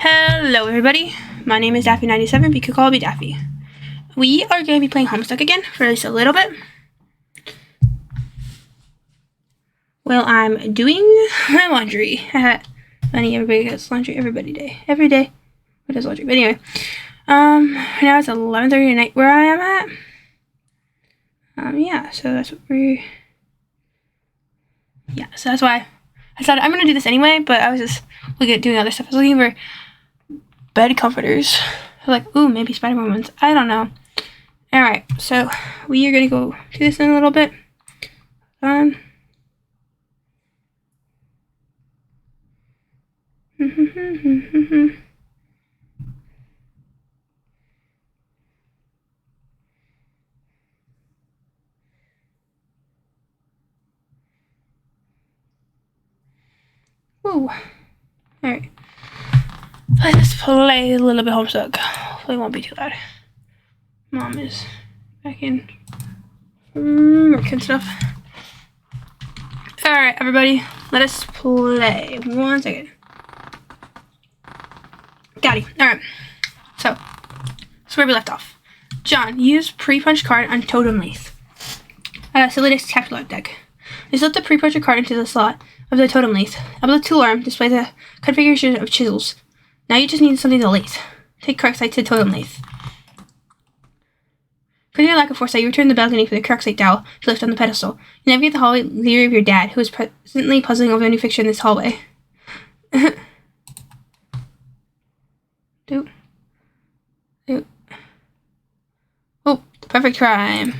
Hello everybody, my name is Daffy97, but you could call me Daffy. We are going to be playing Homestuck again for at least a little bit. Well, I'm doing my laundry. Funny, everybody does laundry every day. Who does laundry? But anyway, now it's 11:30 at night where I am at. Yeah, so that's what so that's why I thought I'm going to do this anyway, but I was just looking at doing other stuff. I was looking for bed comforters. I was like, ooh, maybe Spider-Man ones. I don't know. Alright, so we are going to go do this in a little bit. Woo. Alright. Let's play a little bit Homestuck. Hopefully it won't be too loud. Mom is back in working stuff. Alright, everybody. Let us play. 1 second. Got it. Alright. So, that's where we left off. John, use pre-punch card on totem leaf. Solidus capture deck. Insert the pre-puncher card into the slot of the totem lathe. Above the tool arm displays a configuration of chisels. Now you just need something to lathe. Take correct side to the totem lathe. For your lack of foresight, you return the balcony for the correct side dowel to lift on the pedestal. You navigate the hallway in the rear of your dad, who is presently puzzling over a new fixture in this hallway. Oh, the perfect crime.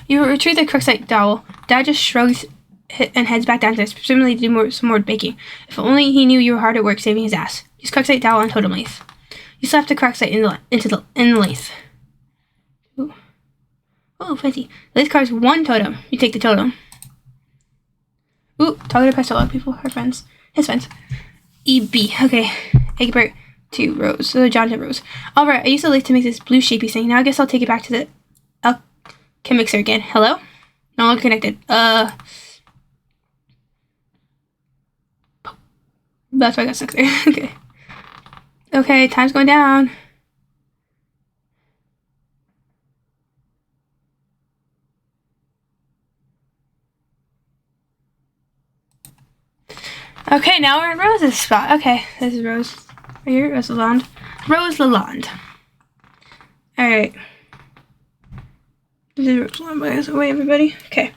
You retrieve the correct side dowel. Dad just shrugs and heads back downstairs, presumably to do some more baking. If only he knew you were hard at work saving his ass. Use correct side dowel on totem lathe. You slap the correct side in the lathe. Ooh. Oh, fancy. The lathe carves one totem. You take the totem. Ooh, talking to Pesto, people, her friends. His friends. EB. Okay. Egbert to Rose. So John to Rose. Alright, I used the lathe to make this blue shapey thing. Now I guess I'll take it back to the can mixer again. Hello? No longer connected. That's why I got stuck there. Okay. Okay, time's going down. Okay, now we're in Rose's spot. Okay, this is Rose. Right here, Rose Lalonde. Rose Lalonde. Alright. This is Rose Lalonde, by the way, everybody. Okay.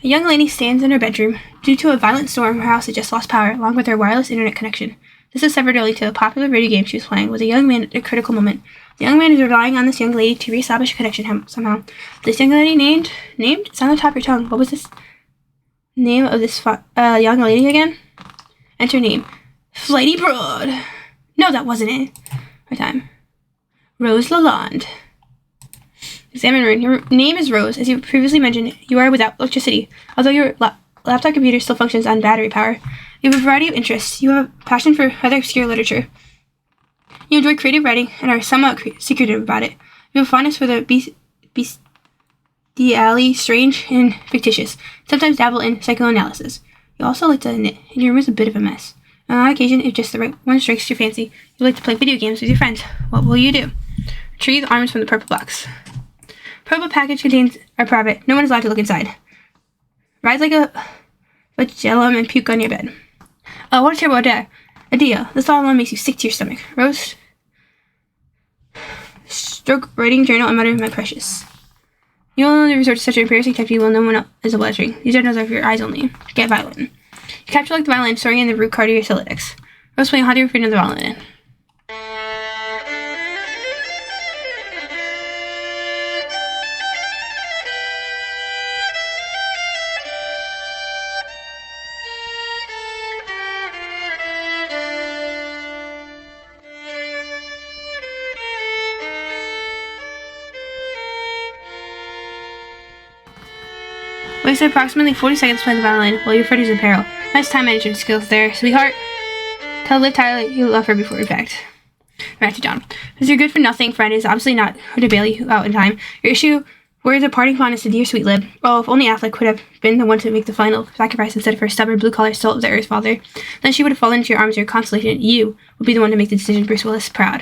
A young lady stands in her bedroom. Due to a violent storm, her house had just lost power, along with her wireless internet connection. This is severed early to a popular video game she was playing with a young man at a critical moment. The young man is relying on this young lady to reestablish a connection somehow. This young lady named? It's on the top of your tongue. What was this name of this young lady again? Enter name. Flighty Broad. No, that wasn't it. Right time. Rose Lalonde. Examine room. Your name is Rose. As you previously mentioned, you are without electricity. Although your laptop computer still functions on battery power. You have a variety of interests. You have a passion for rather obscure literature. You enjoy creative writing and are somewhat secretive about it. You have a fondness for the bestiality, strange, and fictitious. Sometimes dabble in psychoanalysis. You also like to knit, and your room is a bit of a mess. On occasion, if just the right one strikes your fancy, you like to play video games with your friends. What will you do? Retrieve the arms from the purple box. Purple package are private. No one is allowed to look inside. Rise like a flagellum and puke on your bed. Oh, what a terrible idea. This all alone makes you sick to your stomach. Rose. Stroke writing journal and mutter, my precious. You will only resort to such an embarrassing activity while no one else is watching. These journals are for your eyes only. Get violent. You capture like the violin, storing in the root card of your Solidix. Rose playing How Do You Read the Violin? Wasted approximately 40 seconds playing the violin while your friend is in peril. Nice time management skills there, sweetheart. Tell Liv Tyler you love her before impact. Back to John. Because your good for nothing friend is obviously not to bail you out in time. Your issue Whereas a parting fondness to dear sweet Lib. Oh, if only Affleck could have been the one to make the final sacrifice instead of her stubborn blue-collar salt of the earth father, then she would have fallen into your arms, your consolation. You would be the one to make the decision, Bruce Willis, proud.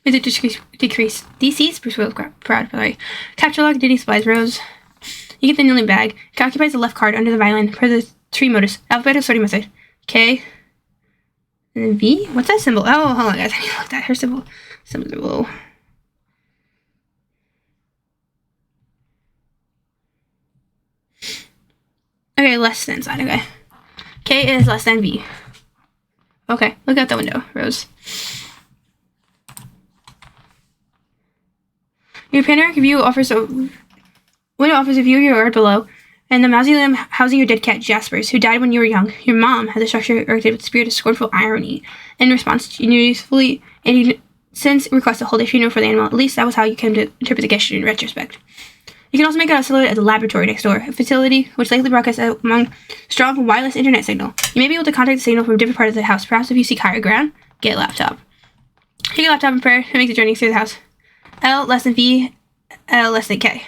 Music decrease. DC's Bruce Willis, proud. Sorry. Capture log, Diddy supplies, Rose. You get the kneeling bag. It occupies the left card under the violin per the tree modus. Alphabetical sorting method. K. And then V? What's that symbol? Oh, hold on, guys. I need to look at her symbol. Symbol. Okay, less than sign. Okay. K is less than V. Okay, look out the window, Rose. Your panoramic view offers a view of your yard below, and the mausoleum housing your dead cat Jasper's, who died when you were young. Your mom has a structure erected with the spirit of scornful irony. In response, she usefully and since requests to hold a funeral for the animal. At least that was how you came to interpret the gesture in retrospect. You can also make out a silhouette at the laboratory next door, a facility which likely broadcasts among strong wireless internet signal. You may be able to contact the signal from different parts of the house. Perhaps if you seek higher ground, get a laptop. Take a laptop and prayer to make the journey through the house. L less than V, L less than K.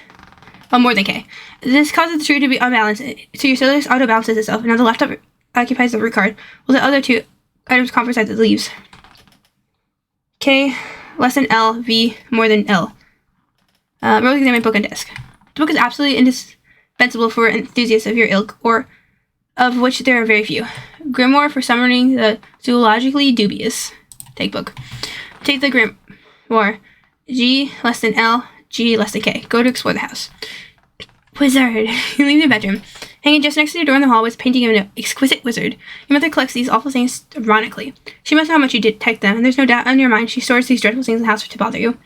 Oh, more than K. This causes the tree to be unbalanced, so your Solus auto-balances itself. Now the laptop occupies the root card, while the other two items comprise the leaves. K less than L, V more than L. Roll examine book and desk. The book is absolutely indispensable for enthusiasts of your ilk, or of which there are very few. Grimoire for summoning the zoologically dubious. Take book. Take the grimoire. G less than L, G less than K. Go to explore the house. Wizard. You leave your bedroom. Hanging just next to your door in the hall was a painting of an exquisite wizard. Your mother collects these awful things ironically. She must know how much you detect them, and there's no doubt in your mind she stores these dreadful things in the house to bother you.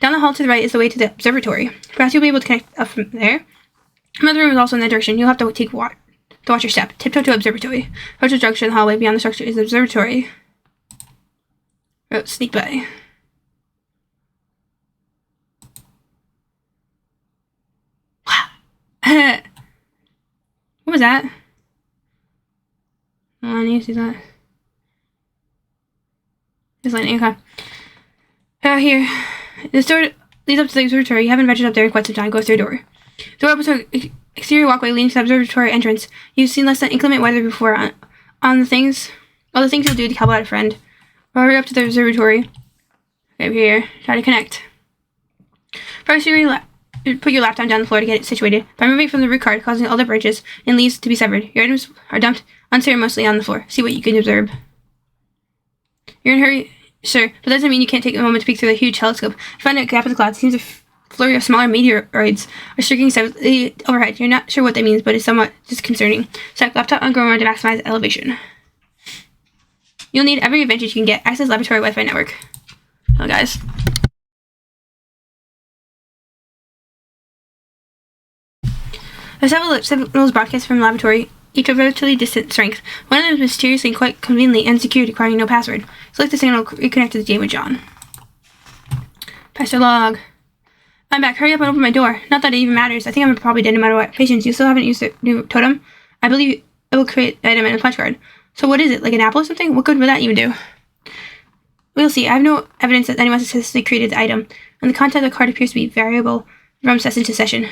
Down the hall to the right is the way to the observatory. Perhaps you'll be able to connect up from there. Another room is also in that direction. You'll have to watch your step. Tiptoe to observatory. Approach the structure in the hallway. Beyond the structure is the observatory. Oh, sneak by. What was that? Oh, I need to see that. This lightning, okay. Here. This door leads up to the observatory. You haven't ventured up there in quite some time. Go through a door. The door opens to an exterior walkway leading to the observatory entrance. You've seen less than inclement weather before on all the things you'll do to help out a friend. Hurry up to the observatory. Over here. Try to connect. First, put your laptop down the floor to get it situated. By moving from the root card, causing all the branches and leaves to be severed. Your items are dumped unceremoniously on the floor. See what you can observe. You're in a hurry, sure, but that doesn't mean you can't take a moment to peek through the huge telescope. You find a gap in the clouds. It seems a flurry of smaller meteoroids are streaking steadily overhead. You're not sure what that means, but it's somewhat disconcerting. Select laptop on grimoire to maximize elevation. You'll need every advantage you can get. Access laboratory Wi-Fi network. Oh, guys. There's several signals broadcast from the laboratory, each of relatively distant strength. One of them is mysteriously and quite conveniently unsecured, requiring no password. Select the signal, reconnect to the game with John. Pastor log. I'm back. Hurry up and open my door. Not that it even matters. I think I'm probably dead no matter what. Patience, you still haven't used the new totem? I believe it will create an item in a punch card. So what is it? Like an apple or something? What good would that even do? We'll see. I have no evidence that anyone successfully created the item, and the content of the card appears to be variable from session to session.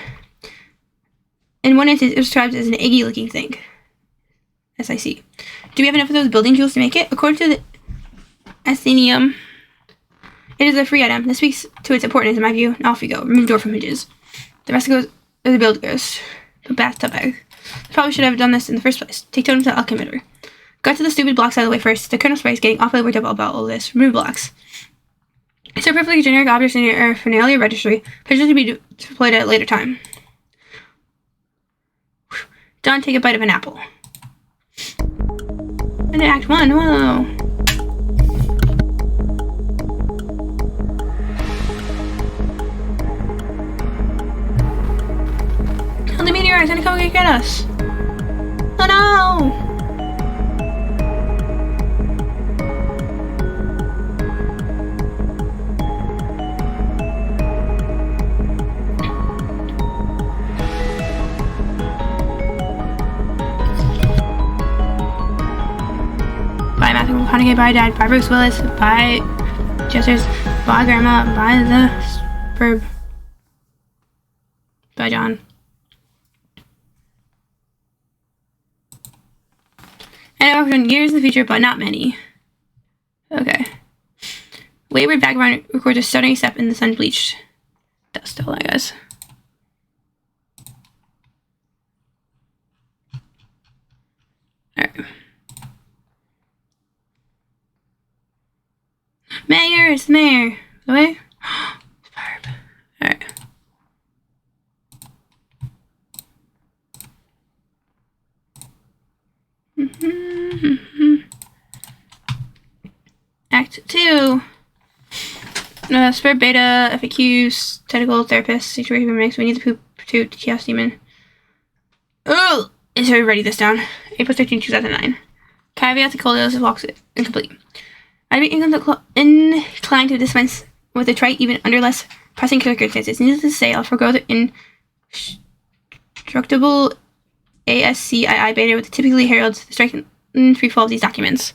In one instance, it was described as an eggy-looking thing. As I see. Do we have enough of those building jewels to make it? According to the Athenium, it is a free item. This speaks to its importance in my view. Now off we go. Remove door from hinges. The rest goes the build goes. The bathtub bag. I probably should have done this in the first place. Take totem to the alchemitter. Got to the stupid blocks out of the way first. The Colonel Sprite is getting awfully worked up about all this. Remove blocks. These are perfectly generic objects in your paraphernalia registry. Pictures to be deployed at a later time. John, take a bite of an apple. And in Act 1, whoa. Oh, the meteorite's gonna come and get us. Oh no! McConaughey, bye Dad, bye Bruce Willis, bye Jesters, bye Grandma, bye the Verb. Bye, John. And I've done years in the future, but not many. Okay. Wayward vagabond records a stuttering step in the sun-bleached dust. Hold on, guys. Alright. Mayor! It's the mayor! The way? Alright. Act 2. Spare beta, FAQs, technical therapist, situation mix. We need the poop to chaos demon. Oh! Is everybody writing this down? April 13, 2009. Caveat to Coleos walks incomplete. I'd be inclined to dispense with a trite even under less pressing circumstances. Needless to say, I'll forego the indestructible ASCII beta which typically heralds the striking free fall of these documents.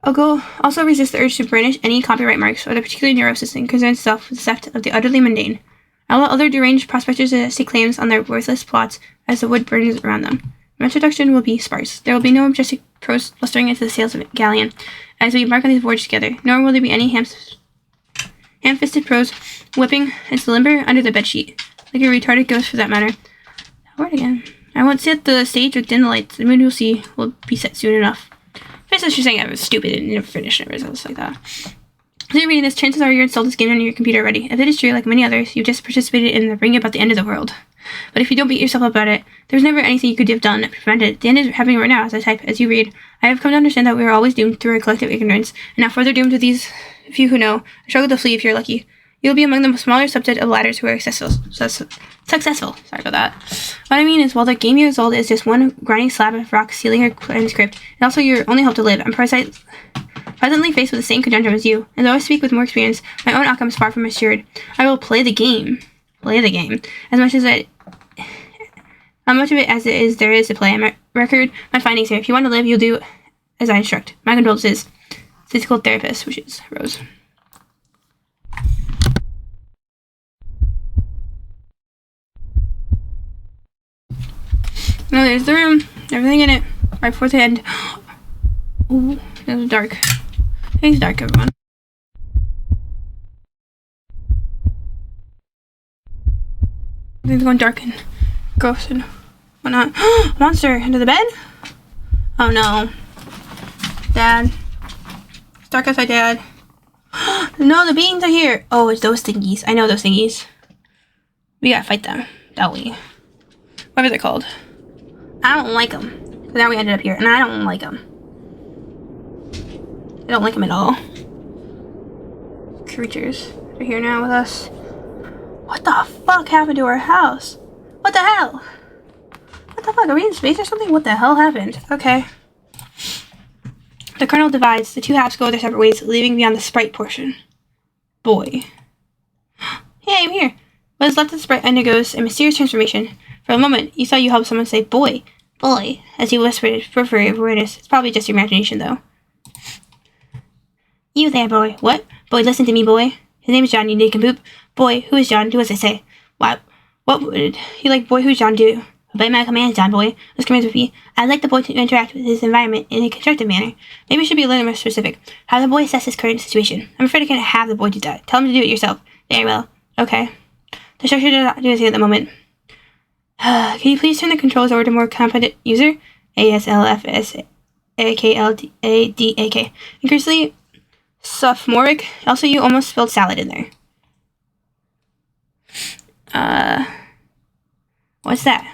I'll also resist the urge to brandish any copyright marks or the particular neurosis and concern itself with the theft of the utterly mundane. I'll let other deranged prospectors stake claims on their worthless plots as the wood burns around them. My introduction will be sparse. There will be no majestic prose blustering into the sails of a galleon as we embark on these voyages together, nor will there be any ham-fisted prose whipping into limber under the bedsheet, like a retarded ghost for that matter. That word again. I won't set the stage with dim the lights. The mood you'll see will be set soon enough. Basically, she's saying I was stupid and never finished it, or something like that. If you're reading this, chances are you're installed this game on your computer already. If it is true, like many others, you've just participated in the bringing about the end of the world. But if you don't beat yourself up about it, there's never anything you could have done to prevent it. The end is happening right now as I type, as you read. I have come to understand that we are always doomed through our collective ignorance, and now further doomed to these few who know. Struggle to flee if you're lucky. You'll be among the smaller subset of ladders who are successful. Sorry about that. What I mean is, while the game years old is just one grinding slab of rock sealing your script, and also your only hope to live, I'm presently faced with the same conundrum as you, and though I speak with more experience, my own outcome is far from assured. I will play the game. As much of it as there is to play. My record, my findings here. If you want to live, you'll do as I instruct. My condolences. Physical therapist, which is Rose. No, there's the room. Everything in it. Right before the end. Ooh, it was dark. It's dark, everyone. Everything's going dark and gross and whatnot. Monster under the bed? Oh no. Dad. It's dark outside, Dad. No, the beings are here. Oh, it's those thingies. I know those thingies. We gotta fight them, don't we? Whatever they're called. I don't like them. So now we ended up here, and I don't like them. I don't like them at all. Creatures are here now with us. What the fuck happened to our house? What the hell? What the fuck? Are we in space or something? What the hell happened? Okay. The kernel divides. The two halves go their separate ways, leaving beyond the sprite portion. Boy. Hey, I'm here. What is left of the sprite undergoes a mysterious transformation. For a moment, you thought you helped someone say, boy, as he whispered it, periphery of awareness. It's probably just your imagination, though. You there, boy. What? Boy, listen to me, boy. His name is John, you nincompoop. Boy, who is John? Do as I say. What would he like boy who's John do? Obey my commands, John, boy. Those commands would be, I'd like the boy to interact with his environment in a constructive manner. Maybe it should be a little more specific. How the boy assess his current situation. I'm afraid I can't have the boy do that. Tell him to do it yourself. Very well. Okay. The structure does not do anything at the moment. Can you please turn the controls over to more competent user? ASLFSAKLADAK. Increasingly sophomoric. Also, you almost spelled salad in there. What's that?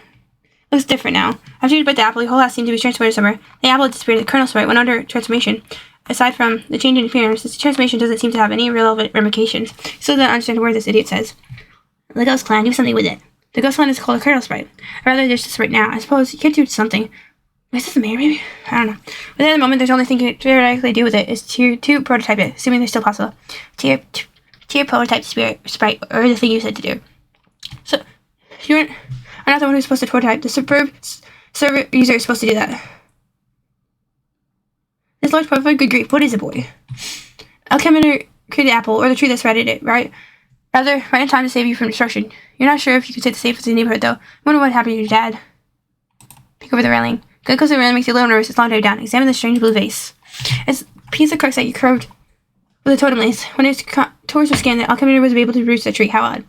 Looks different now. After you bite the apple, your whole house seemed to be transported somewhere. The apple disappeared, the kernel sprite went under transformation. Aside from the change in appearance, this transformation doesn't seem to have any relevant ramifications. Still don't understand where this idiot says. The Ghost Clan, do something with it. The Ghost Clan is called a kernel sprite. Or rather, there's just right now. I suppose you could do something. Is this the mayor, maybe? I don't know. But at the moment, there's only thing you can theoretically do with it is to prototype it, assuming they're still possible. Tier prototype sprite, or the thing you said to do. So, I'm not the one who's supposed to prototype. The superb server user is supposed to do that. This large profile, good grief. What is it, boy? Alchemister created the apple, or the tree that spreaded it, right? Rather, right in time to save you from destruction. You're not sure if you could say the same for the neighborhood, though. I wonder what happened to your dad. Peek over the railing. Get close to the railing makes you a little nervous. It's long dive down. Examine the strange blue vase. It's a piece of crux that you curved with a totem lace. When its contours were scanned, the alchemy was able to reach the tree. How odd.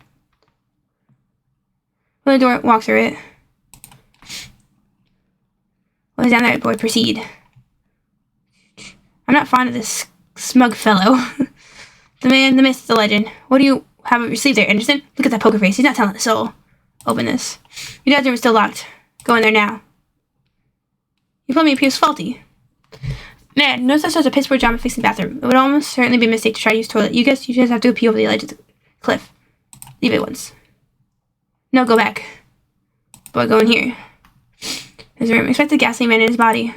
When the door walks through it. Well, down there, boy, proceed. I'm not fond of this smug fellow. The man, the myth, the legend. What do you have up your sleeve there, Anderson? Look at that poker face. He's not telling a soul. Open this. Your dad's room is still locked. Go in there now. Your plumbing appears faulty. Man, notice that there's a piss poor job of fixing the bathroom. It would almost certainly be a mistake to try to use the toilet. You guys have to pee over the edge of the cliff. Leave it once. No, go back. Boy, go in here. His room. Expect the ghastly man in his body.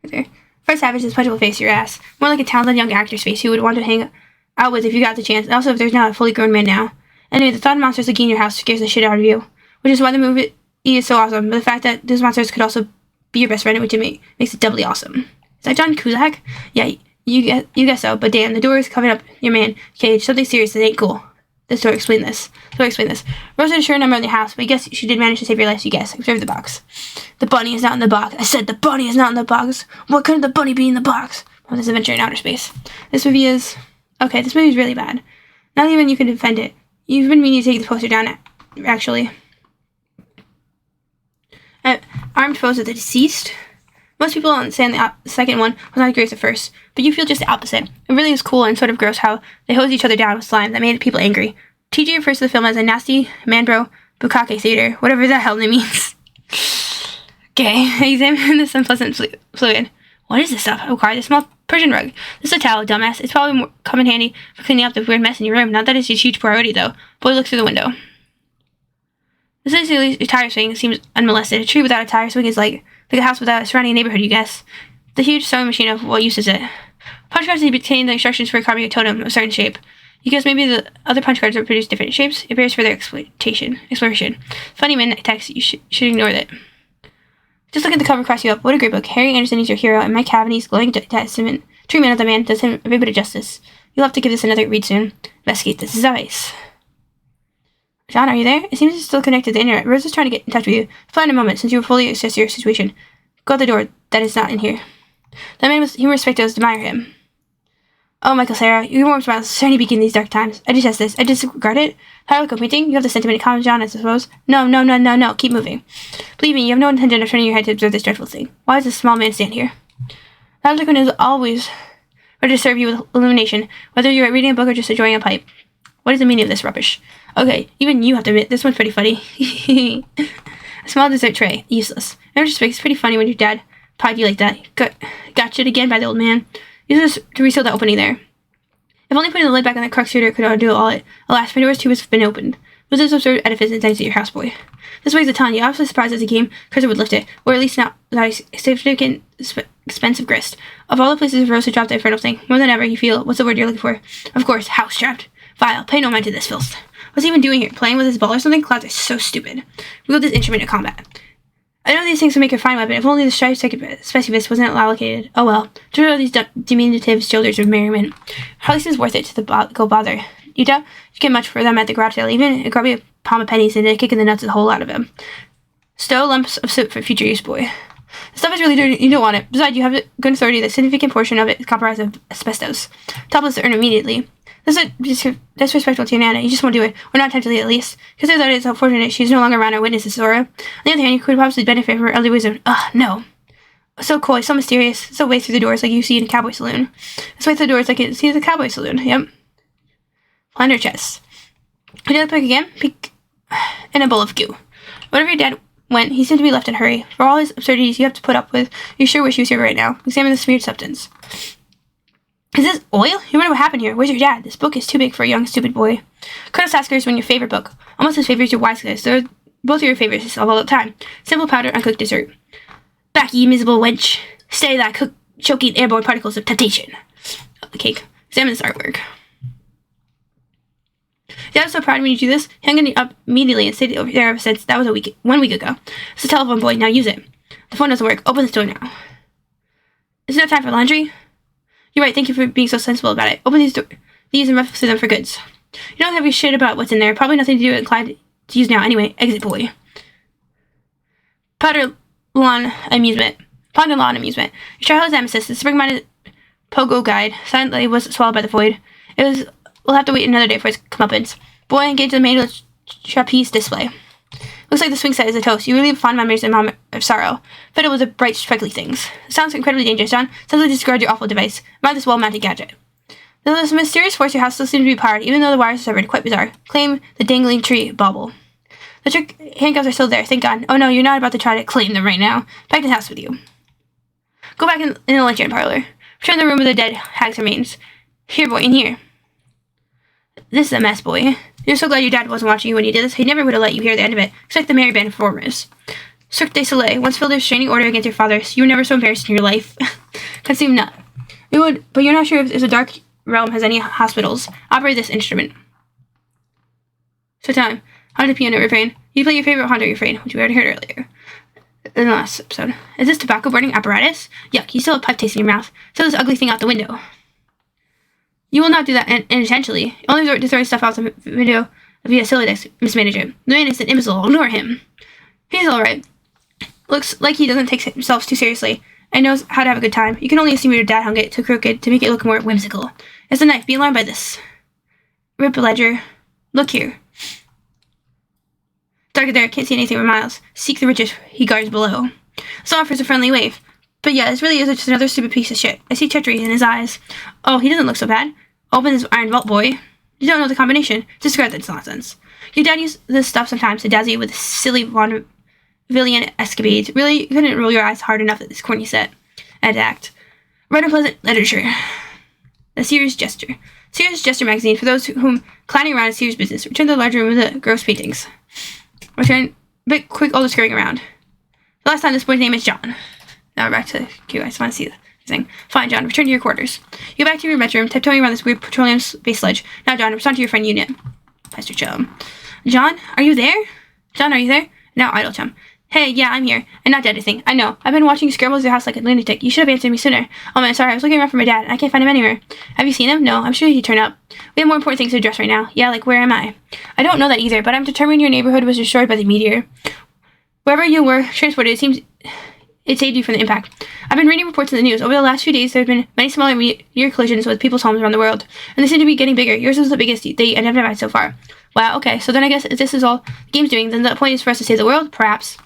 Right there. Fred Savage's plentiful face, your ass. More like a talented young actor's face who would want to hang out with if you got the chance. And also, if there's not a fully grown man now. Anyway, the thought of monsters like in your house scares the shit out of you. Which is why the movie is so awesome. But the fact that those monsters could also be your best friend, which makes it doubly awesome. Is that John Cusack? Yeah, you guess so. But damn, the door is covering up your man cage. Something serious that ain't cool. This door explain this. Rosa is sure number in the house, but I guess she did manage to save your life, you guess. Observe the box. The bunny is not in the box. I said the bunny is not in the box. What couldn't the bunny be in the box? Oh, this adventure in outer space. This movie is really bad. Not even you can defend it. You've been meaning to take the poster down, actually. Armed foes of the deceased. Most people say the second one was not great at first, but you feel just the opposite. It really is cool and sort of gross how they hose each other down with slime that made people angry. TJ refers to the film as a nasty manbro bukkake theater, whatever the hell it means. Okay, examine this unpleasant fluid. What is this stuff? I acquired a small Persian rug. This is a towel, dumbass. It's probably come in handy for cleaning up the weird mess in your room. Not that it's a huge priority, though. Boy looks through the window. This is a tire swing seems unmolested. A tree without a tire swing is like a house without a surrounding neighborhood, you guess. The huge sewing machine of what use is it? Punch cards contain the instructions for carving a totem of a certain shape. You guess maybe the other punch cards will produce different shapes. It bears further exploration. Funny midnight text. You should ignore that. Just look at the cover cross you up. What a great book. Harry Anderson is your hero, and Mike Cavaney's glowing treatment of the man does him a bit of justice. You'll have to give this another read soon. Investigate this. Is John, are you there? It seems you're still connected to the internet. Rose is trying to get in touch with you. Find a moment, since you will fully assess your situation. Go out the door. That is not in here. That man with humorous spectacles admire him. Oh, Michael Sarah, your warm smiles certainly begin these dark times. I detest this. I disregard it. Hierarchical painting? You have the sentiment to comment, John, I suppose. No. Keep moving. Believe me, you have no intention of turning your head to observe this dreadful thing. Why does this small man stand here? That Liquid is always ready to serve you with illumination, whether you're reading a book or just enjoying a pipe. What is the meaning of this rubbish? Okay, even you have to admit, this one's pretty funny. A small dessert tray. Useless. In retrospect, it's pretty funny when your dad pied you like that. Got shit again by the old man. Use this to reseal the opening there. If only putting the lid back on that crux shooter could undo all it. Alas, Pandora's tube has been opened. Was this absurd edifice inside your houseboy? This weighs a ton. You're obviously surprised as a game cursor would lift it, or at least not without a significant expensive grist. Of all the places Rose had dropped the infernal thing, more than ever you feel, what's the word you're looking for? Of course, house-trapped. Vile, pay no mind to this filth. What's he even doing here? Playing with his ball or something? Clouds are so stupid. Wield this instrument in combat. I know these things would make a fine weapon if only the strife specialist wasn't allocated. Oh well. To all these diminutive shoulders of merriment. Hardly seems worth it to go bother. You doubt you get much for them at the garage sale. Even grab a palm of pennies and a kick in the nuts is a whole lot of them. Stow lumps of soot for future use, boy. The stuff is really dirty. You don't want it. Besides, you have good authority that a significant portion of it is comprised of asbestos. Topless to earn immediately. This is disrespectful to your Nana. You just won't do it. Or not intentionally, at least. Consider that it's unfortunate she's no longer around our witnesses, Zora. On the other hand, you could possibly benefit from her elderly wisdom. No. So coy, so mysterious. So way through the doors like you see in a cowboy saloon. This way through the doors like you see in a cowboy saloon. Yep. Plunder chest. Would you like to pick again? Pick in a bowl of goo. Whatever your dad went, he seemed to be left in a hurry. For all his absurdities you have to put up with, you sure wish he was here right now. Examine the smeared substance. Is this oil? You wonder what happened here. Where's your dad? This book is too big for a young, stupid boy. Colonel Sasker is one of your favorite book. Almost as favorite as your wise guys. They're both your favorites of all the time. Simple powder, uncooked dessert. Back, ye miserable wench. Stay thy choking airborne particles of temptation. The cake. Examine this artwork. Dad was so proud when you do this. He hung it up immediately and stayed over there ever since. That was 1 week ago. It's a telephone, boy. Now use it. The phone doesn't work. Open this door now. Is there no time for laundry? You're right, thank you for being so sensible about it. Open these these and ruffle through them for goods. You don't have your shit about what's in there. Probably nothing to do with Clyde to use now. Anyway, exit boy. Ponder Lawn Amusement. Your childhood's nemesis, the spring-minded pogo guide, silently was swallowed by the void. We'll have to wait another day for its comeuppance. Boy engaged in the main trapeze display. Looks like the swing set is a toast. You relieve fond memories and moment of sorrow. Fiddle with the bright, sparkly things. Sounds incredibly dangerous, John. Suddenly discard your awful device. Mind this well-mounted gadget. There's a mysterious force your house still seems to be powered, even though the wires are severed. Quite bizarre. Claim the dangling tree bauble. The trick handcuffs are still there, thank God. Oh no, you're not about to try to claim them right now. Back to the house with you. Go back in the luncheon parlor. Return to the room where the dead hag's remains. Here, boy, in here. This is a mess, boy. You're so glad your dad wasn't watching you when you did this. He never would have let you hear the end of it. Expect the merry band of performers. Cirque du Soleil once filled a restraining order against your father, so you were never so embarrassed in your life. Consume nut. It would, but you're not sure if the dark realm has any hospitals. Operate this instrument. So time. Haunted piano refrain. You play your favorite haunted refrain, which we already heard earlier in the last episode. Is this tobacco burning apparatus? Yuck, you still have pipe taste in your mouth. Throw this ugly thing out the window. You will not do that intentionally. Only resort to throwing stuff out the window via silly decks, Miss Manager. The man is an imbecile. Ignore him. He's alright. Looks like he doesn't take himself too seriously and knows how to have a good time. You can only assume your dad hung it too crooked to make it look more whimsical. It's a knife. Be alarmed by this. Rip Ledger. Look here. Dark there, can't see anything for miles. Seek the riches he guards below. So offers a friendly wave. But yeah, this really is just another stupid piece of shit. I see treachery in his eyes. Oh, he doesn't look so bad. Open this iron vault, boy. You don't know the combination. Discard that nonsense. Your dad used this stuff sometimes to dazzle you with silly vaudevillian escapades. Really, you couldn't roll your eyes hard enough at this corny set and act. Write unpleasant literature. The Series Jester. Series Jester magazine for those whom clowning around is serious business. Return to the larger room with the gross paintings. Return. Bit quick, all the scurrying around. The last time this boy's name is John. Now we're back to you guys. Want to see the thing? Fine, John. Return to your quarters. You go back to your bedroom, tiptoeing around this weird petroleum-based ledge. Now, John, respond to your friend Unit. Pastor Chum. John, are you there? John, are you there? Now, idle chum. Hey, yeah, I'm here. And not dead anything. I know. I've been watching you scramble through your house like a lunatic. You should have answered me sooner. Oh man, sorry. I was looking around for my dad, and I can't find him anywhere. Have you seen him? No, I'm sure he'd turn up. We have more important things to address right now. Yeah, like where am I? I don't know that either, but I'm determined your neighborhood was destroyed by the meteor. Wherever you were transported, it seems it saved you from the impact. I've been reading reports in the news. Over the last few days, there have been many smaller meteor collisions with people's homes around the world, and they seem to be getting bigger. Yours is the biggest they identified so far. Wow, okay, so then I guess if this is all the game's doing, then the point is for us to save the world? Perhaps.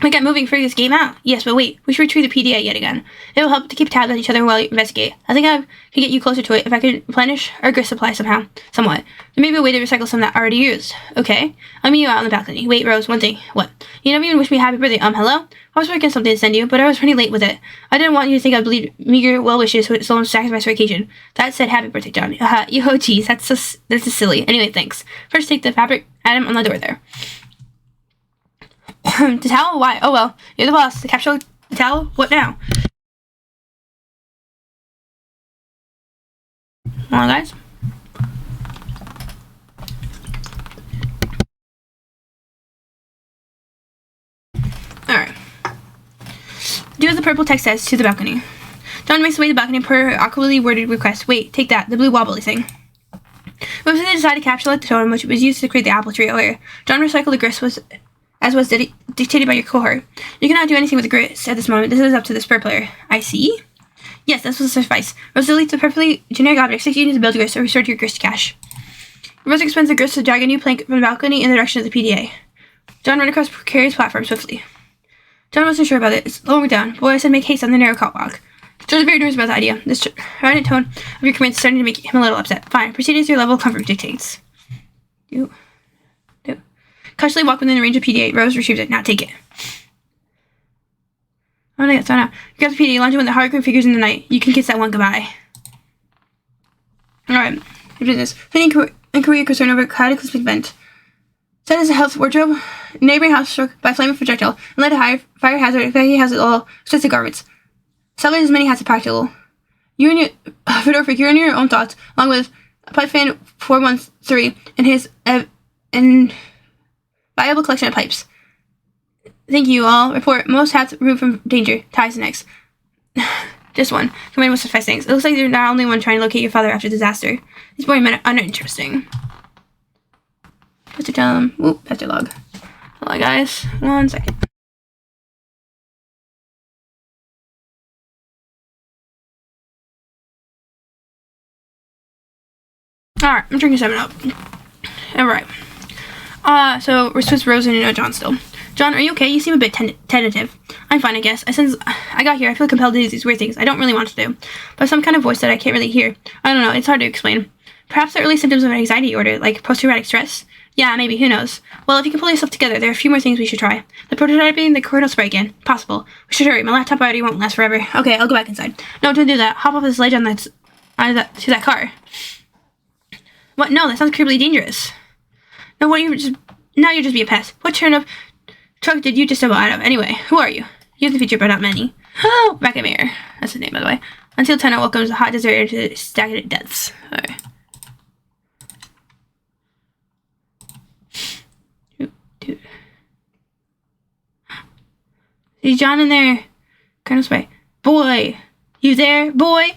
We got moving for this game out. Yes, but wait, we should retrieve the PDA yet again. It will help to keep tabs on each other while you investigate. I think I can get you closer to it if I can replenish our grist supply somewhat. There may be a way to recycle some that I already used. Okay, I'll meet you out on the balcony. Wait, Rose, one thing. What? You never even wished me happy birthday. Hello? I was working on something to send you, but I was running late with it. I didn't want you to think I believed meager well wishes would someone sacrifice for occasion. That said, happy birthday, John. Oh, geez, that's just silly. Anyway, thanks. First, take the fabric item on the door there. The towel? Why? Oh well, you're the boss. The capsule, the towel? What now? Come on, guys. Alright. Do as the purple text says to the balcony. John makes his way to the balcony per awkwardly worded request. Wait, take that. The blue wobbly thing. Most of the decided capsule at the totem, which was used to create the apple tree earlier. John recycled the grist as was dictated by your cohort. You cannot do anything with the grist at this moment. This is up to the spur player. I see. Yes, this will suffice. Rose deletes a perfectly generic object 6 units to build grist or restore to your grist cache. Rose expends the grist to drag a new plank from the balcony in the direction of the PDA. John ran across the precarious platform swiftly. John wasn't sure about it. It's lowering down. Boy, I said make haste on the narrow catwalk. John was very nervous about the idea. This strident tone of your command is starting to make him a little upset. Fine, proceed as your level of comfort dictates. Cautiously walk within the range of PDA. Rose retrieves it. Now take it. Oh no, it's not now. You grab the PDA, launch it when the hologram figures in the night. You can kiss that one goodbye. Alright, business. Finding inquiry concern over cataclysmic event. Set as a health wardrobe. Neighboring house struck by a flaming projectile and led to high fire hazard if he has it all expensive garments. Salvage as many hats as practical. You and your Fedorfik, you're in your own thoughts, along with Pipe Fan 413 and his valuable collection of pipes. Thank you all. Report. Most hats remove from danger. Ties the necks. Just one. Combined with suffice things. It looks like you're not only one trying to locate your father after disaster. These boy men are uninteresting. Just to tell him. Oop, that's your log. Hold on, guys. 1 second. Alright, I'm drinking 7-Up. Alright. So we're supposed to Rose and John still. John, are you okay? You seem a bit tentative. I'm fine, I guess. Since I got here, I feel compelled to do these weird things I don't really want to do. But some kind of voice that I can't really hear. I don't know, it's hard to explain. Perhaps the early symptoms of an anxiety disorder, like post-traumatic stress? Yeah, maybe, who knows? Well, if you can pull yourself together, there are a few more things we should try. The prototyping, the coronal spray again. Possible. We should hurry, my laptop battery won't last forever. Okay, I'll go back inside. No, don't do that. Hop off this ledge to that car. What? No, that sounds creepily dangerous. No, what, now you're just being a pest. What turn of truck did you just stumble out of? Anyway, who are you? You're the future, but not many. Oh, back in air. That's his name, by the way. Until Tenno welcomes the hot desert into stagnant depths. Alright. Dude. See John in there. Colonel Spray. Boy! You there, boy?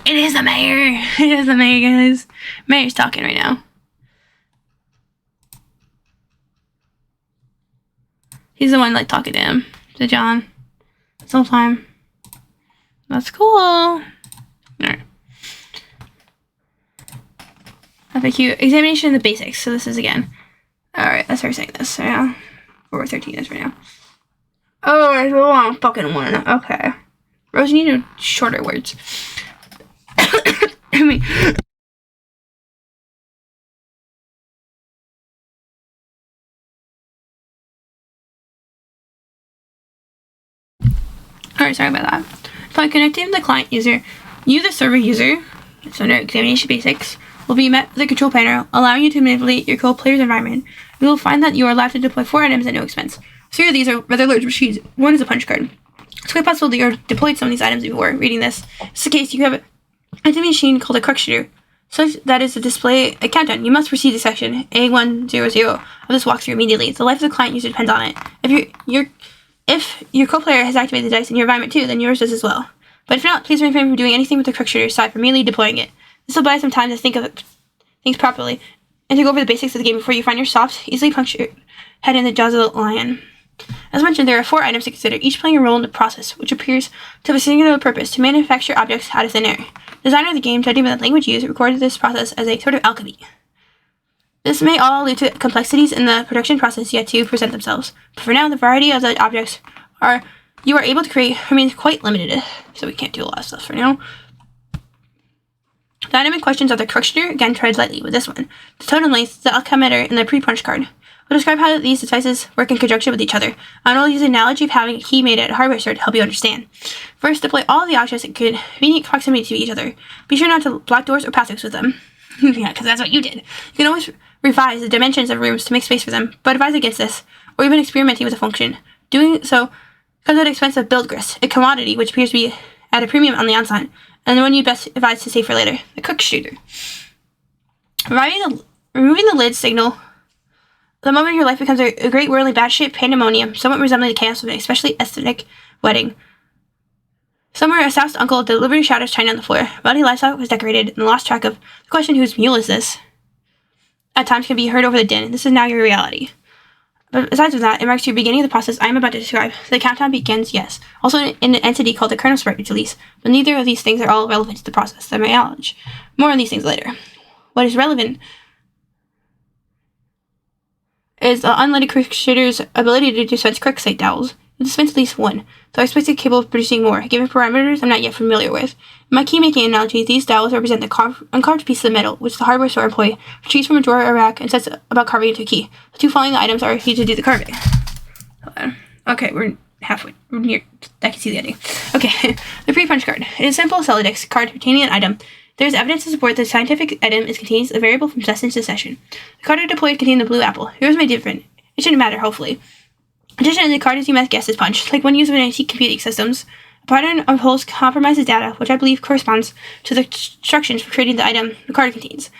It is the mayor! It is the mayor, guys. Mayor's talking right now. He's the one, like, talking to him. To John. This whole time. That's cool. Alright. FAQ. Examination of the basics. So this is again. Alright, let's start saying this right now. 413 is right now. Oh, it's a long fucking one. Okay. Rose, you need shorter words. I mean... Alright, sorry about that. By connecting the client user, you, the server user, it's under examination basics, will be met with a control panel, allowing you to manipulate your co-player's environment. You will find that you are allowed to deploy 4 items at no expense. 3 of these are rather large machines. 1 is a punch card. It's quite possible that you have deployed some of these items before reading this. In this case, you have a machine called a crux shooter. Such that is to display a countdown. You must proceed to section A100 of this walkthrough immediately. The life of the client user depends on it. If your co-player has activated the dice in your environment too, then yours does as well. But if not, please refrain from doing anything with the crux shooter aside from merely deploying it. This will buy some time to think of things properly and to go over the basics of the game before you find your soft, easily punctured head in the jaws of the lion. As mentioned, there are 4 items to consider, each playing a role in the process, which appears to have a singular purpose, to manufacture objects out of thin air. The designer of the game, judging by the language used, recorded this process as a sort of alchemy. This may all lead to complexities in the production process yet to present themselves, but for now, the variety of the objects you are able to create remains quite limited, so we can't do a lot of stuff for now. The item in questions are the crux shooter, again tread lightly with this one, the totem length, the alchemimeter, and the pre-punch card. We'll describe how these devices work in conjunction with each other. I will use the analogy of having a key made at a hardware store to help you understand. First, deploy all of the objects in convenient proximity to each other. Be sure not to block doors or pathways with them. Yeah, because that's what you did. You can always revise the dimensions of rooms to make space for them, but advise against this, or even experimenting with a function. Doing so comes at the expense of build grist, a commodity which appears to be at a premium on the onset, and the one you best advise to save for later, the crux shooter. Removing the lid signal. The moment your life becomes a great whirling batshit pandemonium, somewhat resembling the chaos of an especially aesthetic wedding. Somewhere, a soused uncle deliberately shouted shine on the floor. Muddy livestock was decorated and lost track of the question, whose mule is this? At times can be heard over the din. This is now your reality. But aside from that, it marks your beginning of the process I am about to describe. The countdown begins, yes. Also in an entity called the kernel sprite release, but neither of these things are all relevant to the process, to my knowledge. More on these things later. What is relevant is the unleaded crux shooter's ability to dispense crux-site dowels. It dispense at least 1, though I expect it capable of producing more, given parameters I'm not yet familiar with. In my key-making analogy, these dowels represent the uncarved pieces of metal, which the hardware store employee retrieves from a drawer or rack and sets about carving into a key. The 2 following items are used to do the carving. Hold on. Okay, we're halfway. We're near. I can see the ending. Okay, the pre-punch card. It is a simple Celodex card containing an item. There is evidence to support that the scientific item contains a variable from session to session. The card I deployed contained the blue apple. Yours may be different. It shouldn't matter, hopefully. Additionally, the card, as you might guess, is punch. Like one used in antique computing systems, a pattern of holes compromises data, which I believe corresponds to the instructions for creating the item the card contains.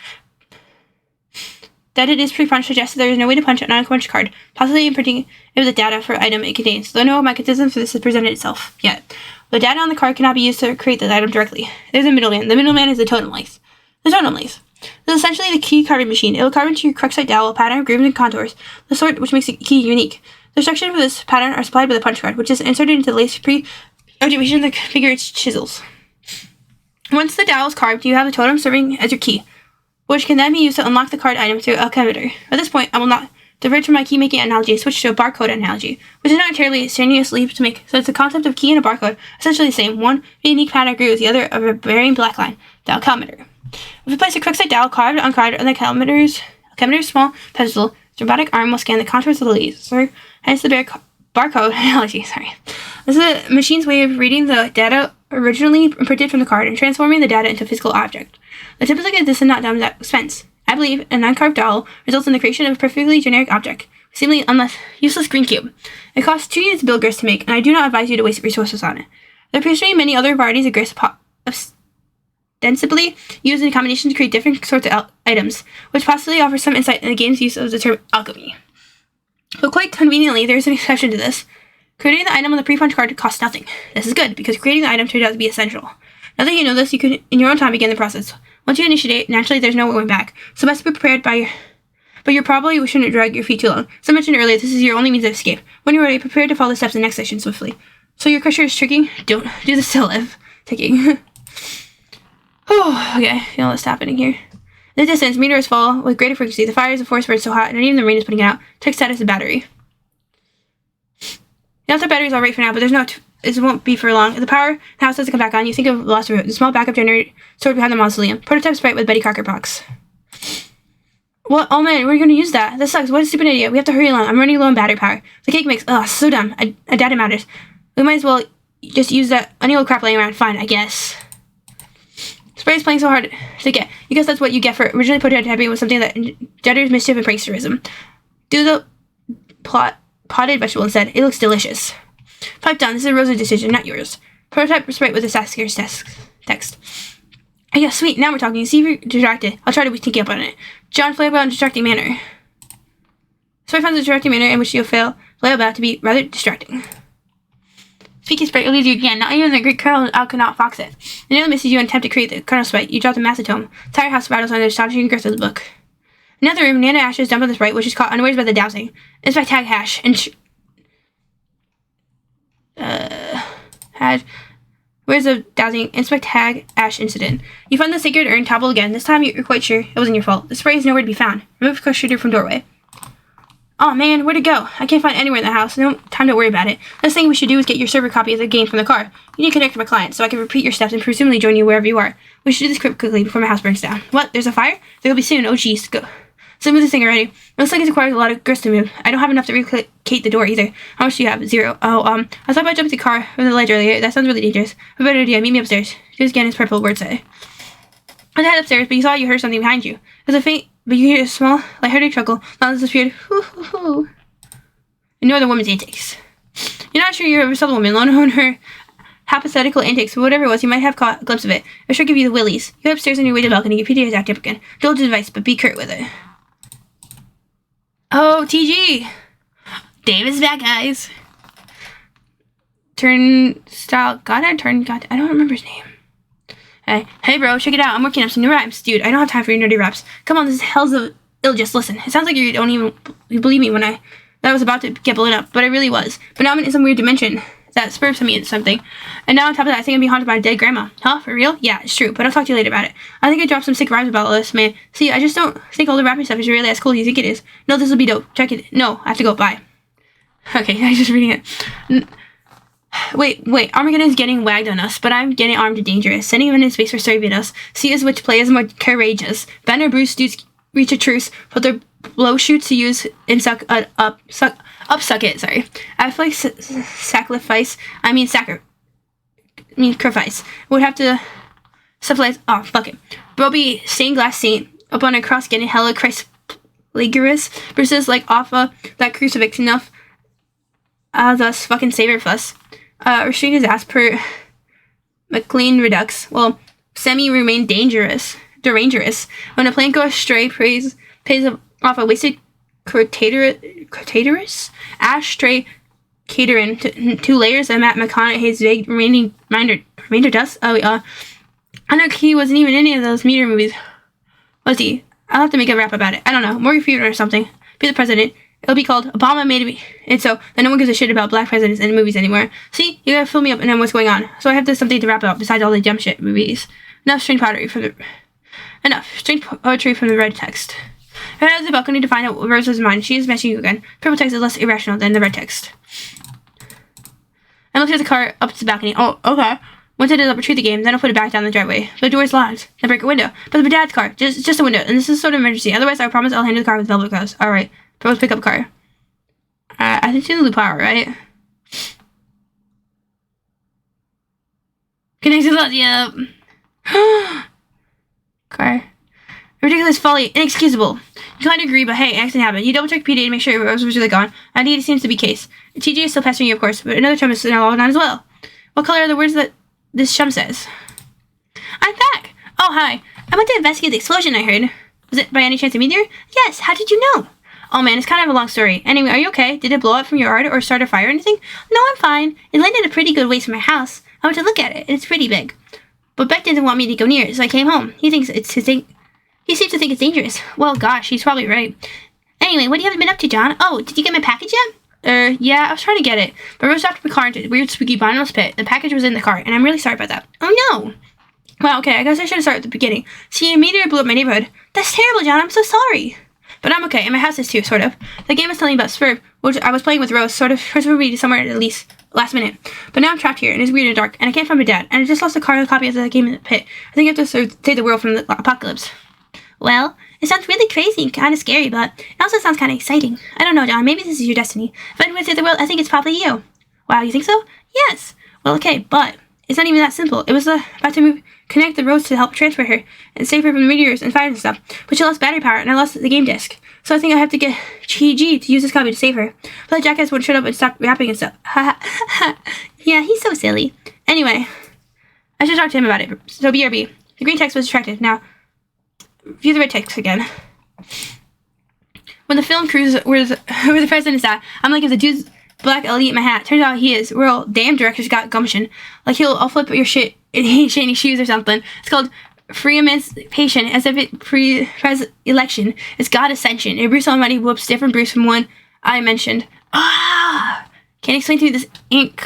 That it is pre-punch suggests that there is no way to punch an unpunched card, possibly imprinting it with the data for item it contains, though no mechanism for this has presented itself yet. The data on the card cannot be used to create the item directly. There's a middleman. The middleman is the totem lace. The totem lace. This is essentially the key carving machine. It will carve into your Cruxite dowel a pattern of grooves and contours, the sort which makes the key unique. The instructions for this pattern are supplied by the punch card, which is inserted into the lace pre-activation to configure its chisels. Once the dowel is carved, you have the totem serving as your key, which can then be used to unlock the card item through Alchemitor. At this point, I will not divert from my key-making analogy and switch to a barcode analogy, which is not entirely strenuous leap to make, so it's the concept of key and a barcode essentially the same, one a unique pattern agreed with the other of a varying black line, the Alchemitor. If we place a Cruxite dowel carved on card on the Alchemitor's small pedestal, its robotic arm will scan the contours of the laser, hence the barcode analogy. This is a machine's way of reading the data originally printed from the card and transforming the data into a physical object. The tip is like this is not done without expense. I believe an uncarved dowel results in the creation of a perfectly generic object, seemingly useless green cube. It costs 2 units of build grist to make, and I do not advise you to waste resources on it. There appears to be many other varieties of grist ostensibly used in combination to create different sorts of items, which possibly offers some insight in the game's use of the term alchemy. But quite conveniently, there is an exception to this. Creating the item on the pre-punch card costs nothing. This is good, because creating the item turned out to be essential. Now that you know this, you can, in your own time, begin the process. Once you initiate, naturally there's no going back, so best be prepared but you probably shouldn't drag your feet too long. As I mentioned earlier, this is your only means of escape. When you're ready, prepare to follow the steps in the next session swiftly. So your crusher is tricking? Don't do this to live. Ticking. Okay, feel what's happening here. In the distance, meteors fall with greater frequency. The fire is a force where it's so hot, and even the rain is putting it out. Check status of battery. Now the battery's alright for now, but it won't be for long. If the power in the house doesn't come back on, you think of lost route, the small backup generator stored behind the mausoleum. Prototype sprite with Betty Crocker box. What? Oh man, we're gonna use that. This sucks. What a stupid idea. We have to hurry along. I'm running low on battery power. The cake mix. Ugh, so dumb. Data matters. We might as well just use that any old crap laying around. Fine, I guess. Sprite's playing so hard to get. You guess that's what you get for originally prototyping with something that engenders mischief and pranksterism. Do the potted vegetable instead. It looks delicious. Pipe down. This is a Rosa's decision, not yours. Prototype sprite with a Sasker's text. Oh, yeah, sweet. Now we're talking. See if you're distracted. I'll try to be sneaky up on it. John, play about in a distracting manner. Sprite finds a distracting manner in which you'll play about to be rather distracting. Speaking sprite, it leaves you again. Not even the great kernel cannot fox it. It nearly misses you and attempt to create the kernel sprite. You drop the macetome. Entire house rattles on the astonishing girth of the book. In another room, Nana Ashes dump on the sprite, which is caught unawares by the dowsing. Inspect tag hash. Where's the dowsing? Inspect tag ash incident. You find the sacred urn toppled again. This time you're quite sure it wasn't your fault. The sprite is nowhere to be found. Remove crush shooter from doorway. Oh man, where'd it go? I can't find anywhere in the house. No time to worry about it. Next thing we should do is get your server copy of the game from the car. You need to connect to my client so I can repeat your steps and presumably join you wherever you are. We should do this quickly before my house burns down. What? There's a fire? There will be soon. Oh jeez. Go. So move this thing already. It looks like it requires a lot of grist to move. I don't have enough to relocate the door either. How much do you have? 0. Oh, I thought about jumping the car from the ledge earlier. That sounds really dangerous. A better idea. Meet me upstairs. Do again his purple word say. I head upstairs, but you heard something behind you. There's a faint, but you hear a small, lighthearted chuckle. Now this disappeared. Hoo hoo hoo. Ignore the woman's antics. You're not sure you ever saw the woman, let alone her hypothetical antics, but whatever it was, you might have caught a glimpse of it. It should give you the willies. You head upstairs on your way to the balcony. Your PDA is active again. Indulge the device, but be curt with it. Oh, TG! David's back, guys. Turnstile. I don't remember his name. Hey, bro, check it out. I'm working up some new rhymes. Dude, I don't have time for your nerdy raps. Come on, this is hell's of ill. Just listen. It sounds like you don't even believe me when I was about to get blown up, but I really was. But now I'm in some weird dimension that spurs me into something. And now on top of that, I think I'm being haunted by a dead grandma. Huh? For real? Yeah, it's true, but I'll talk to you later about it. I think I dropped some sick rhymes about all this, man. See, I just don't think all the rapping stuff is really as cool as you think it is. No, this will be dope. Check it. No, I have to go. Bye. Okay, I'm just reading it. Wait, Armageddon is getting wagged on us, but I'm getting armed and dangerous. Sending him into space for serving us. See as which play is more courageous. Banner Bruce dudes reach a truce, put their blow shoots to use and suck it, sorry. I feel like sacrifice would have to supply. Oh, fuck it. Broby, stained glass saint, up on a cross getting hella Christ plagiarist, versus like off that crucifix enough, thus fucking savior fuss. Restrain his ass per McLean Redux. Well, Semi remained dangerous. When a plane goes astray, pays off a wasted Cretaceous ashtray Caterin, 2 layers of Matt McConaughey's vague remainder dust. Oh, I know he wasn't even in any of those meteor movies. Was he? I'll have to make a rap about it. I don't know. Morgan Freeman or something. Be the president. It'll be called Obama Made Me. And so then no one gives a shit about black presidents in movies anymore. See? You gotta fill me up and know what's going on. So I have something to rap about besides all the dumb shit movies. Enough strange poetry from the red text. I head out of the balcony to find out what Rose's mind. She is messing you again. Purple text is less irrational than the red text. I looked at the car up to the balcony. Oh, okay. Once I did, I'll retrieve the game, then I'll put it back down the driveway. The door is locked. Then break a window. But the dad's car. Just a window. And this is sort of emergency. Otherwise, I promise I'll handle the car with velvet gloves. Alright. Proposed pickup car. I think it's the power, right? Connected to the, yep. Car. Ridiculous folly. Inexcusable. You kind of agree, but hey, accident happened. You double check PD to make sure Rose was really gone. ID seems to be case. TJ is still pestering you, of course, but another chum is now logged on as well. What color are the words that this chum says? I'm back! Oh, hi. I went to investigate the explosion I heard. Was it by any chance a meteor? Yes, how did you know? Oh man, it's kind of a long story. Anyway, are you okay? Did it blow up from your yard or start a fire or anything? No, I'm fine. It landed a pretty good ways from my house. I went to look at it, and it's pretty big. But Beck didn't want me to go near it, so I came home. He thinks it's his thing. He seems to think it's dangerous. Well, gosh, he's probably right. Anyway, what have you been up to, John? Oh, did you get my package yet? Yeah, I was trying to get it, but Rose dropped my car into a weird spooky bottomless pit. The package was in the car, and I'm really sorry about that. Oh, no! Well, okay, I guess I should have started at the beginning. See, a meteor blew up my neighborhood. That's terrible, John, I'm so sorry. But I'm okay, and my house is too, sort of. The game was telling me about Spurb, which I was playing with Rose, sort of transferred me to somewhere at least last minute. But now I'm trapped here, and it's weird and dark, and I can't find my dad, and I just lost a copy of the game in the pit. I think I have to save the world from the apocalypse. Well, it sounds really crazy and kind of scary, but it also sounds kind of exciting. I don't know, John. Maybe this is your destiny. If I went through the world, I think it's probably you. Wow, you think so? Yes. Well, okay, but it's not even that simple. It was about to connect the roads to help transfer her and save her from meteors and fires and stuff. But she lost battery power, and I lost the game disc. So I think I have to get GG to use this copy to save her. But the jackass wouldn't shut up and stop rapping and stuff. Yeah, he's so silly. Anyway, I should talk to him about it. So BRB. The green text was attractive. Now, view the red text again. When the film crews where the president is at, I'm like, if the dude's black, I'll eat my hat. Turns out he is. We're all damn directors got gumption. Like I'll flip your shit in his shiny shoes or something. It's called free emancipation, as if it pre-election. It's God ascension. And Bruce Almighty whoops different Bruce from one I mentioned. Ah! Can't explain to you this ain't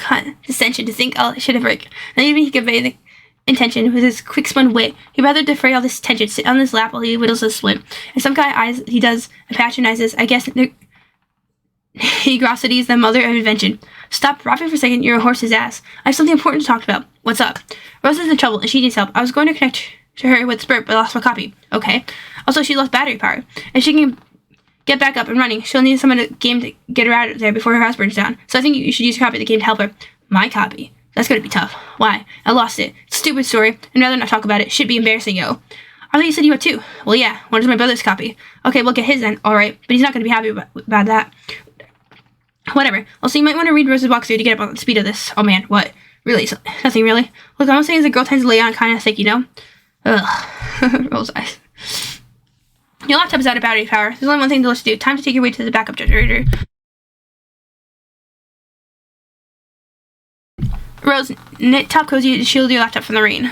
dissension to think I should have break. Not even he convey the intention with his quick-spun wit. He'd rather defray all this tension, sit on his lap while he whittles a split. And some guy eyes he does and patronizes. I guess negrosity is the mother of invention. Stop rapping for a second, you're a horse's ass. I have something important to talk about. What's up? Rose is in trouble and she needs help. I was going to connect to her with Spurt, but I lost my copy. Okay. Also, she lost battery power. If she can get back up and running, she'll need someone in the game to get her out of there before her house burns down. So I think you should use your copy of the game to help her. My copy? That's gonna be tough. Why? I lost it. Stupid story. I'd rather not talk about it. Should be embarrassing, yo. I thought you said you had 2. Well, yeah. One is my brother's copy. Okay, we'll get his then. Alright. But he's not gonna be happy about that. Whatever. Also, you might want to read Rose's walkthrough to get up on the speed of this. Oh man, what? Really? Nothing really? Look, all I'm saying is the girl tends to lay on kind of thick, you know? Ugh. Rose eyes. Your laptop is out of battery power. There's only one thing to do. Time to take your way to the backup generator. Rose, knit top cozy to shield your laptop from the rain.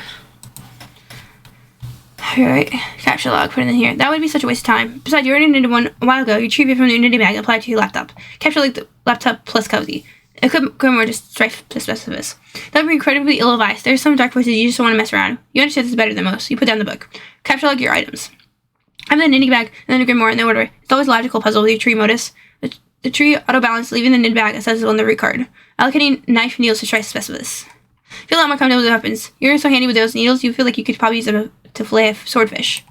Alright, capture log, put it in here. That would be such a waste of time. Besides, you already knitted one a while ago. You retrieve it from your knitting bag and apply it to your laptop. Capture like the laptop plus cozy. It could go more just strife to specifics. That would be incredibly ill-advised. There's some dark places you just don't want to mess around. You understand this better than most. You put down the book. Capture log your items. I have the knitting bag and then a grimoire in the order. It's always a logical puzzle with your tree modus. The tree auto-balance, leaving the knit bag accessible on the root card. Allocating knife needles to try specifics. Feel a lot more comfortable with weapons. You're so handy with those needles, you feel like you could probably use them to fillet a swordfish.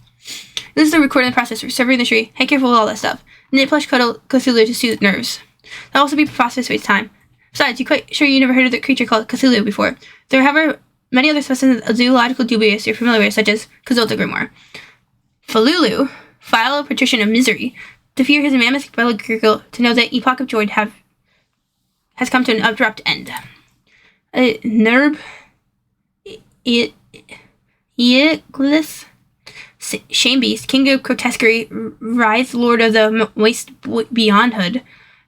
This is the recording process for severing the tree. Hey, careful with all that stuff. Knit plush cuddle Cthulhu to soothe nerves. That'll also be preposterous waste time. Besides, you're quite sure you never heard of the creature called Cthulhu before. There are, however, many other specimens of zoological dubious you're familiar with, such as Cthulhu the Grimoire. Falulu, File Patrician of Misery. To fear his mammoth belly gurgle, to know that epoch of joy has come to an abrupt end. Nerb, Eaglis, Shamebeast, King of Grotesquerie, Rise, Lord of the Waste Beyond Hood,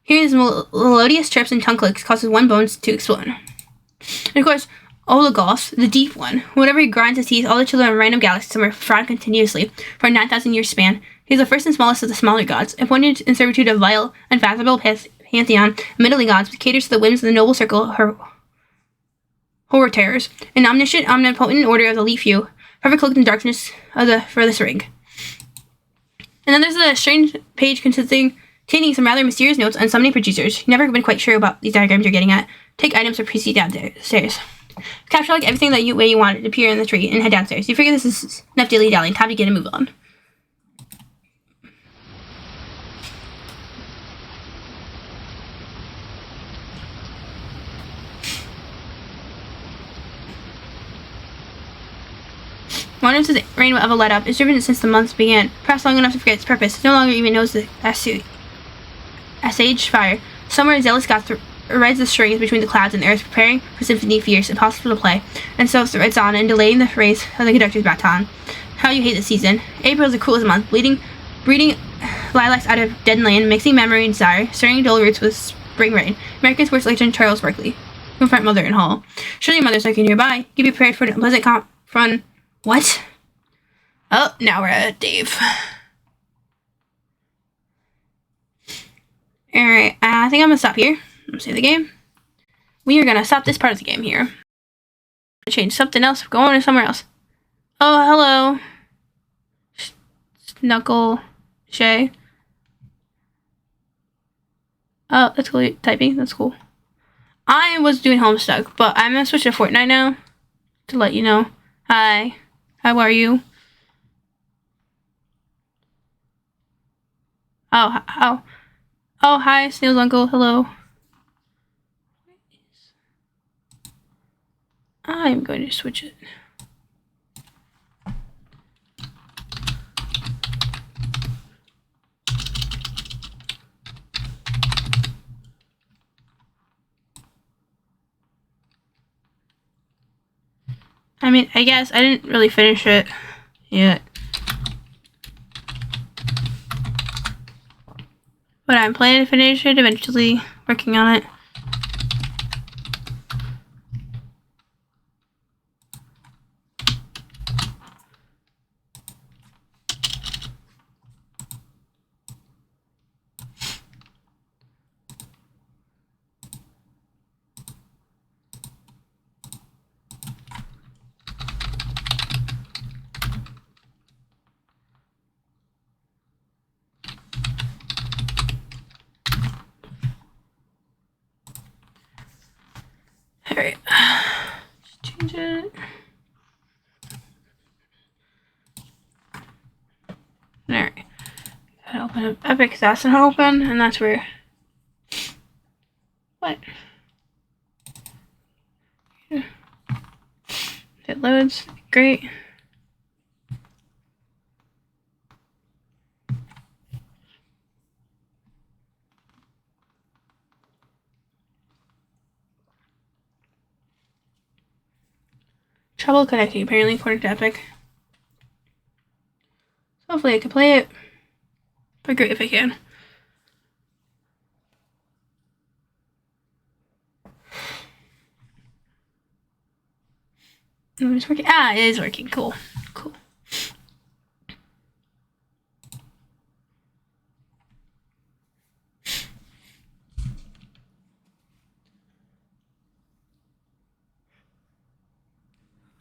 Hearing his melodious chirps and tongue clicks causes one bone to explode. And of course, Olagos, the deep one. Whenever he grinds his teeth, all the children of random galaxies somewhere frown continuously for a 9,000 year span. He is the first and smallest of the smaller gods, appointed in servitude of vile, unfathomable pantheon of middling gods, which caters to the whims of the noble circle horror terrors, an omniscient, omnipotent order of the elite few, forever cloaked in darkness of the furthest ring. And then there's a strange page containing some rather mysterious notes on summoning producers. You've never been quite sure about these diagrams you're getting at. Take items or proceed downstairs. Capture like everything that way you want it to appear in the tree and head downstairs. You figure this is enough dilly-dallying. Time to get a move on. Wonders the rain will ever let up. It's driven since the months began, perhaps long enough to forget its purpose. It no longer even knows the assuaged fire. Somewhere zealous gods rides the strings between the clouds and the earth, preparing for symphony fierce, impossible to play, and so threads on and delaying the race of the conductor's baton. How you hate the season. April is the coolest month, breeding lilacs out of dead land, mixing memory and desire, stirring dull roots with spring rain. America's worst legend, Charles Barkley. Confront mother in hall. Surely your mother's lurking nearby. Be prepared for an unpleasant confront. What? Oh, now we're at Dave. Alright, I think I'm gonna stop here. Let's save the game. We are gonna stop this part of the game here. Change something else, go on to somewhere else. Oh, hello. Knuckle Shay. Oh, that's cool. Typing, that's cool. I was doing Homestuck, but I'm gonna switch to Fortnite now to let you know. Hi. How are you? Oh, hi, Snail's uncle. Hello. I'm going to switch it. I mean, I guess I didn't really finish it yet. But I'm planning to finish it eventually, working on it. Alright, just change it. Alright, gotta open up Epic Assassin open, and that's where. What? It loads. Great. Trouble connecting, apparently, according to Epic. So hopefully I can play it. But great if I can. It's working. Ah, it is working. Cool. Cool.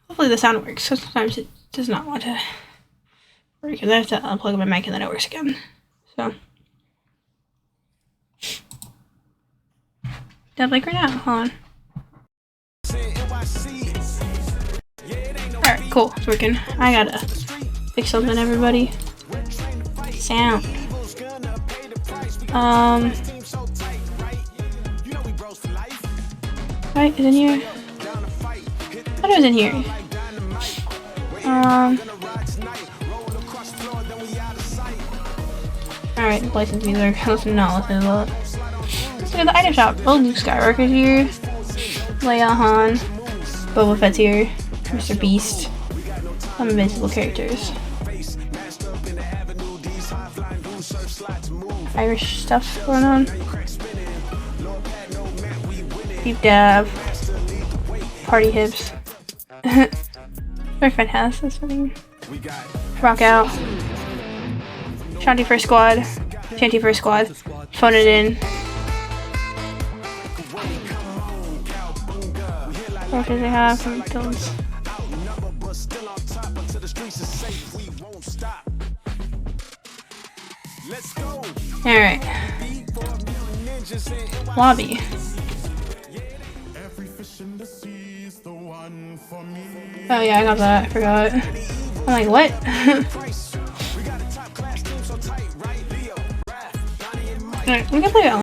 Hopefully the sound works, because sometimes it does not want to work, because I have to unplug my mic and then it works again. So. Definitely right now. Hold on. Alright, cool. It's working. I gotta fix something, everybody. Sound. Right, is in here? I thought it was in here. Alright, license music. Let's not listen to that. Let's go to the item shop. Oh, Luke Skywalker's here. Leia Han. Boba Fett's here. Mr. Beast. Some invincible characters. Irish stuff going on. Deep dab. Party hips. My friend has this thing. Rock out. Shanty first squad. Shanty first squad. Phone it in. What do they have from those? Alright. Lobby. Oh yeah, I got that. I forgot. I'm like, what? Alright, we can play it.